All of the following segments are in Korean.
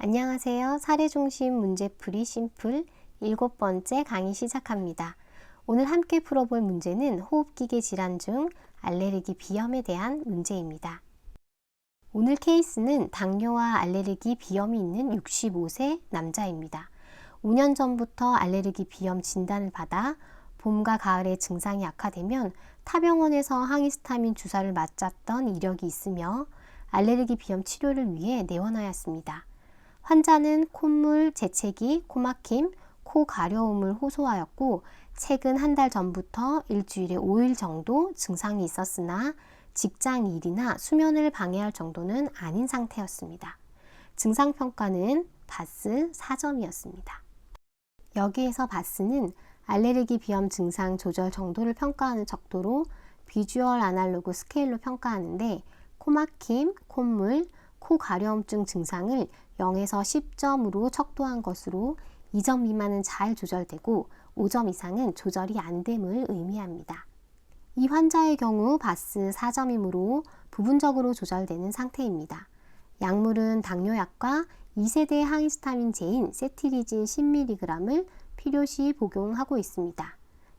안녕하세요. 사례중심 문제풀이 심플 7번째 강의 시작합니다. 오늘 함께 풀어볼 문제는 호흡기계 질환 중 알레르기 비염에 대한 문제입니다. 오늘 케이스는 당뇨와 알레르기 비염이 있는 65세 남자입니다. 5년 전부터 알레르기 비염 진단을 받아 봄과 가을에 증상이 악화되면 타병원에서 항히스타민 주사를 맞았던 이력이 있으며 알레르기 비염 치료를 위해 내원하였습니다. 환자는 콧물, 재채기, 코막힘, 코 가려움을 호소하였고 최근 한 달 전부터 일주일에 5일 정도 증상이 있었으나 직장 일이나 수면을 방해할 정도는 아닌 상태였습니다. 증상평가는 바스 4점이었습니다. 여기에서 바스는 알레르기 비염 증상 조절 정도를 평가하는 척도로 비주얼 아날로그 스케일로 평가하는데 코막힘, 콧물, 코 가려움증 증상을 0에서 10점으로 척도한 것으로 2점 미만은 잘 조절되고 5점 이상은 조절이 안 됨을 의미합니다. 이 환자의 경우 바스 4점이므로 부분적으로 조절되는 상태입니다. 약물은 당뇨약과 2세대 항히스타민제인 세티리진 10mg을 필요시 복용하고 있습니다.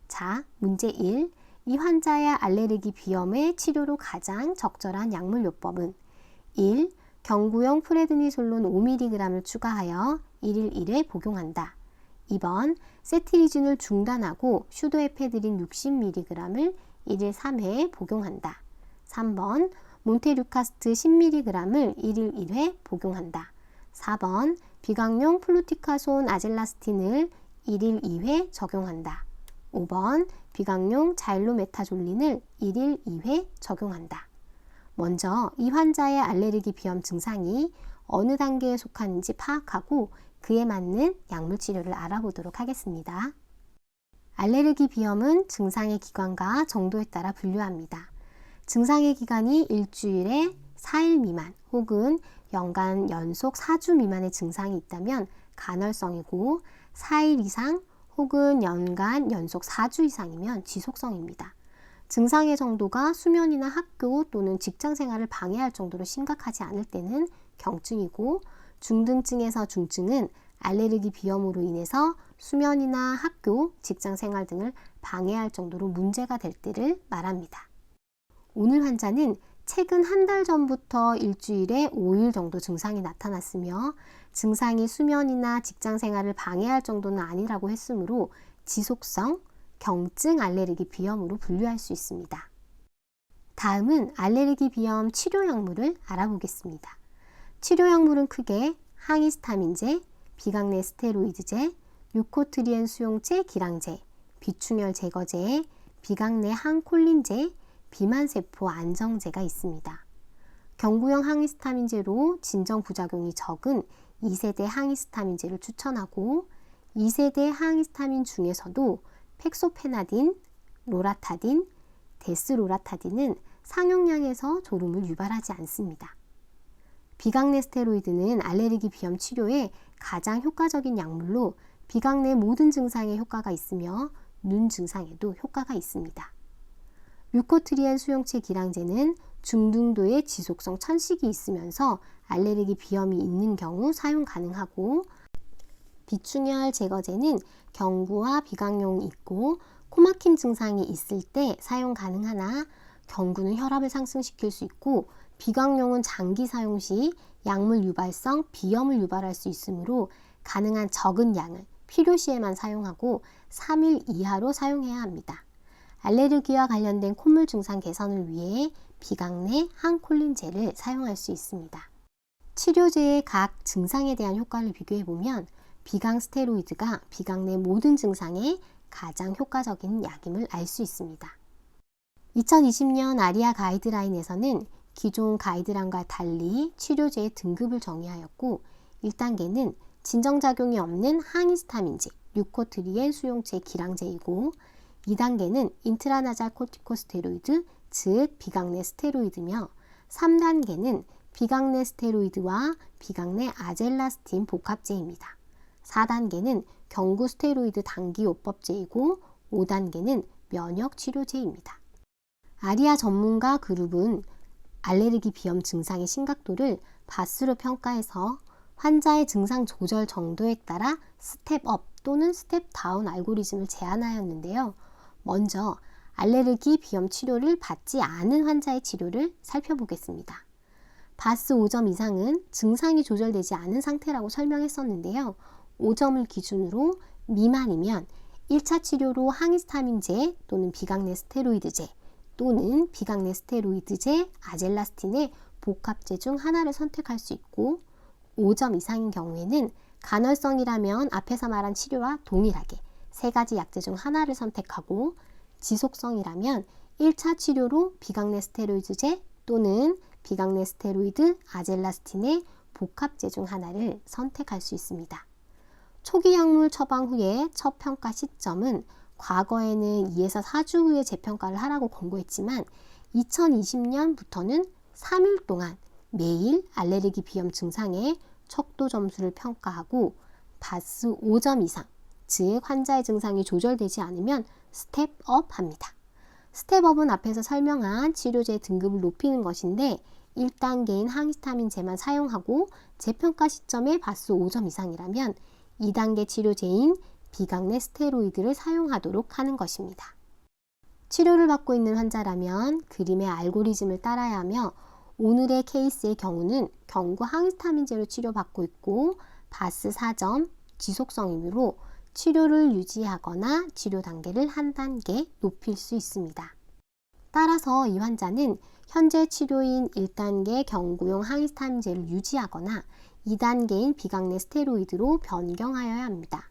자, 문제 1. 이 환자의 알레르기 비염의 치료로 가장 적절한 약물요법은 1. 경구용 프레드니솔론 5mg을 추가하여 1일 1회 복용한다. 2번 세티리진을 중단하고 슈도에페드린 60mg을 1일 3회 복용한다. 3번 몬테류카스트 10mg을 1일 1회 복용한다. 4번 비강용 플루티카손 아젤라스틴을 1일 2회 적용한다. 5번 비강용 자일로메타졸린을 1일 2회 적용한다. 먼저 이 환자의 알레르기 비염 증상이 어느 단계에 속하는지 파악하고 그에 맞는 약물 치료를 알아보도록 하겠습니다. 알레르기 비염은 증상의 기간과 정도에 따라 분류합니다. 증상의 기간이 일주일에 4일 미만 혹은 연간 연속 4주 미만의 증상이 있다면 간헐성이고 4일 이상 혹은 연간 연속 4주 이상이면 지속성입니다. 증상의 정도가 수면이나 학교 또는 직장 생활을 방해할 정도로 심각하지 않을 때는 경증이고 중등증에서 중증은 알레르기 비염으로 인해서 수면이나 학교, 직장 생활 등을 방해할 정도로 문제가 될 때를 말합니다. 오늘 환자는 최근 한 달 전부터 일주일에 5일 정도 증상이 나타났으며 증상이 수면이나 직장 생활을 방해할 정도는 아니라고 했으므로 지속성, 경증 알레르기 비염으로 분류할 수 있습니다. 다음은 알레르기 비염 치료 약물을 알아보겠습니다. 치료 약물은 크게 항히스타민제, 비강내 스테로이드제, 류코트리엔 수용체 기량제, 비충혈 제거제, 비강내 항콜린제, 비만세포 안정제가 있습니다. 경구용 항히스타민제로 진정 부작용이 적은 2세대 항히스타민제를 추천하고 2세대 항히스타민 중에서도 펙소페나딘, 로라타딘, 데스로라타딘은 상용량에서 졸음을 유발하지 않습니다. 비강내 스테로이드는 알레르기 비염 치료에 가장 효과적인 약물로 비강내 모든 증상에 효과가 있으며 눈 증상에도 효과가 있습니다. 류코트리엔 수용체 기량제는 중등도의 지속성 천식이 있으면서 알레르기 비염이 있는 경우 사용 가능하고 비충혈 제거제는 경구와 비강용이 있고 코막힘 증상이 있을 때 사용 가능하나 경구는 혈압을 상승시킬 수 있고 비강용은 장기 사용 시 약물 유발성 비염을 유발할 수 있으므로 가능한 적은 양을 필요시에만 사용하고 3일 이하로 사용해야 합니다. 알레르기와 관련된 콧물 증상 개선을 위해 비강내 항콜린제를 사용할 수 있습니다. 치료제의 각 증상에 대한 효과를 비교해보면 비강 스테로이드가 비강내 모든 증상에 가장 효과적인 약임을 알 수 있습니다. 2020년 아리아 가이드라인에서는 기존 가이드라인과 달리 치료제의 등급을 정의하였고 1단계는 진정작용이 없는 항히스타민제, 류코트리엔 수용체 기량제이고 2단계는 인트라나잘 코티코스테로이드, 즉 비강내 스테로이드며 3단계는 비강내 스테로이드와 비강내 아젤라스틴 복합제입니다. 4단계는 경구 스테로이드 단기요법제이고 5단계는 면역치료제입니다. 아리아 전문가 그룹은 알레르기 비염 증상의 심각도를 바스로 평가해서 환자의 증상 조절 정도에 따라 스텝업 또는 스텝다운 알고리즘을 제안하였는데요. 먼저 알레르기 비염 치료를 받지 않은 환자의 치료를 살펴보겠습니다. 바스 5점 이상은 증상이 조절되지 않은 상태라고 설명했었는데요. 5점을 기준으로 미만이면 1차 치료로 항히스타민제 또는 비강내 스테로이드제 또는 비강내 스테로이드제 아젤라스틴의 복합제 중 하나를 선택할 수 있고, 5점 이상인 경우에는 간헐성이라면 앞에서 말한 치료와 동일하게 3가지 약제 중 하나를 선택하고, 지속성이라면 1차 치료로 비강내 스테로이드제 또는 비강내 스테로이드 아젤라스틴의 복합제 중 하나를 선택할 수 있습니다. 초기 약물 처방 후에 첫 평가 시점은 과거에는 2에서 4주 후에 재평가를 하라고 권고했지만 2020년부터는 3일 동안 매일 알레르기 비염 증상의 척도 점수를 평가하고 바스 5점 이상, 즉 환자의 증상이 조절되지 않으면 스텝업 합니다. 스텝업은 앞에서 설명한 치료제의 등급을 높이는 것인데 1단계인 항히스타민제만 사용하고 재평가 시점에 바스 5점 이상이라면 2단계 치료제인 비강내 스테로이드를 사용하도록 하는 것입니다. 치료를 받고 있는 환자라면 그림의 알고리즘을 따라야 하며, 오늘의 케이스의 경우는 경구 항히스타민제로 치료받고 있고 바스 4점 지속성이므로 치료를 유지하거나 치료 단계를 한 단계 높일 수 있습니다. 따라서 이 환자는 현재 치료인 1단계 경구용 항히스타민제를 유지하거나 2단계인 비강내 스테로이드로 변경하여야 합니다.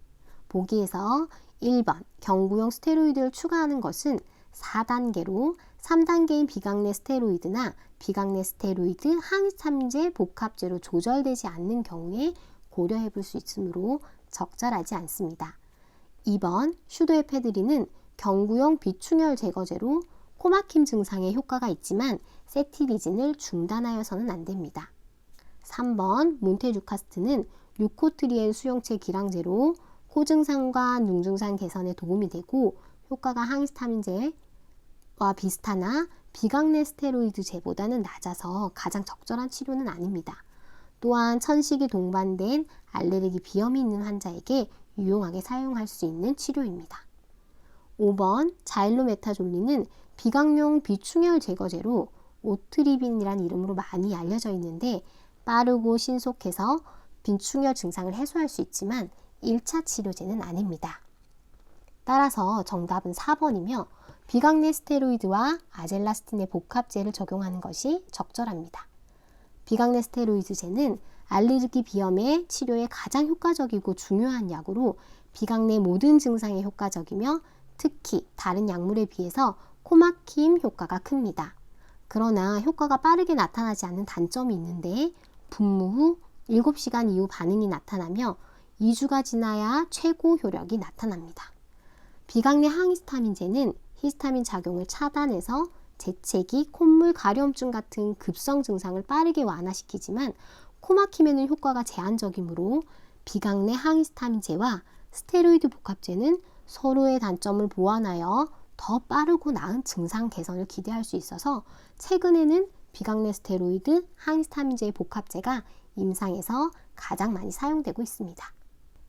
보기에서 1번 경구용 스테로이드를 추가하는 것은 4단계로 3단계인 비강내 스테로이드나 비강내 스테로이드 항히스타민제 복합제로 조절되지 않는 경우에 고려해 볼 수 있으므로 적절하지 않습니다. 2번 슈도에페드린은 경구용 비충혈 제거제로 코막힘 증상에 효과가 있지만 세티리진을 중단하여서는 안 됩니다. 3번 몬테주카스트는 류코트리엔 수용체 기량제로 코 증상과 눈 증상 개선에 도움이 되고 효과가 항히스타민제와 비슷하나 비강내 스테로이드제보다는 낮아서 가장 적절한 치료는 아닙니다. 또한 천식이 동반된 알레르기 비염이 있는 환자에게 유용하게 사용할 수 있는 치료입니다. 5번 자일로메타졸린은 비강용 비충혈 제거제로 오트리빈이라는 이름으로 많이 알려져 있는데 빠르고 신속해서 비충혈 증상을 해소할 수 있지만 1차 치료제는 아닙니다. 따라서 정답은 4번이며 비강내 스테로이드와 아젤라스틴의 복합제를 적용하는 것이 적절합니다. 비강내 스테로이드제는 알레르기 비염의 치료에 가장 효과적이고 중요한 약으로 비강내 모든 증상에 효과적이며 특히 다른 약물에 비해서 코막힘 효과가 큽니다. 그러나 효과가 빠르게 나타나지 않는 단점이 있는데 분무 후 7시간 이후 반응이 나타나며 2주가 지나야 최고 효력이 나타납니다. 비강내 항히스타민제는 히스타민 작용을 차단해서 재채기, 콧물, 가려움증 같은 급성 증상을 빠르게 완화시키지만 코막힘에는 효과가 제한적이므로 비강내 항히스타민제와 스테로이드 복합제는 서로의 단점을 보완하여 더 빠르고 나은 증상 개선을 기대할 수 있어서 최근에는 비강내 스테로이드, 항히스타민제의 복합제가 임상에서 가장 많이 사용되고 있습니다.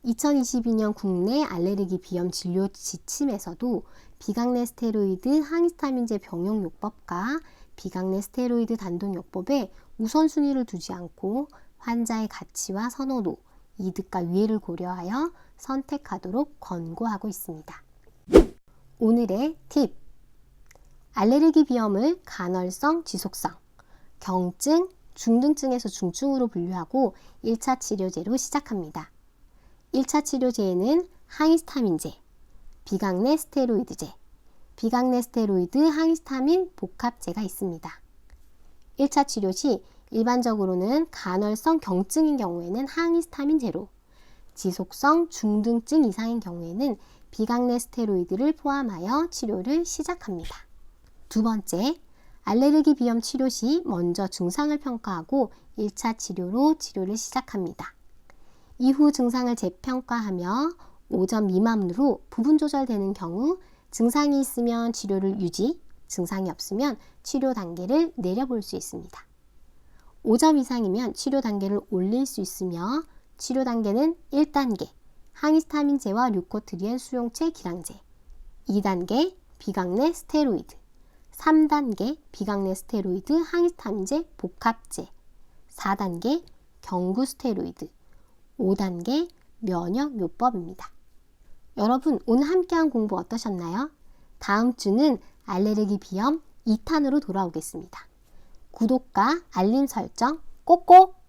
2022년 국내 알레르기 비염 진료 지침에서도 비강내 스테로이드 항히스타민제 병용요법과 비강내 스테로이드 단독요법에 우선순위를 두지 않고 환자의 가치와 선호도, 이득과 위해를 고려하여 선택하도록 권고하고 있습니다. 오늘의 팁! 알레르기 비염을 간헐성, 지속성, 경증, 중등증에서 중증으로 분류하고 1차 치료제로 시작합니다. 1차 치료제에는 항히스타민제, 비강내 스테로이드제, 비강내 스테로이드 항히스타민 복합제가 있습니다. 1차 치료 시 일반적으로는 간헐성 경증인 경우에는 항히스타민제로, 지속성 중등증 이상인 경우에는 비강내 스테로이드를 포함하여 치료를 시작합니다. 두 번째, 알레르기 비염 치료 시 먼저 증상을 평가하고 1차 치료로 치료를 시작합니다. 이후 증상을 재평가하며 5점 미만으로 부분 조절되는 경우 증상이 있으면 치료를 유지, 증상이 없으면 치료 단계를 내려볼 수 있습니다. 5점 이상이면 치료 단계를 올릴 수 있으며 치료 단계는 1단계 항히스타민제와 류코트리엔 수용체 기량제, 2단계 비강내 스테로이드, 3단계 비강내 스테로이드 항히스타민제 복합제, 4단계 경구 스테로이드, 5단계 면역요법입니다. 여러분, 오늘 함께한 공부 어떠셨나요? 다음 주는 알레르기 비염 2탄으로 돌아오겠습니다. 구독과 알림 설정 꼭꼭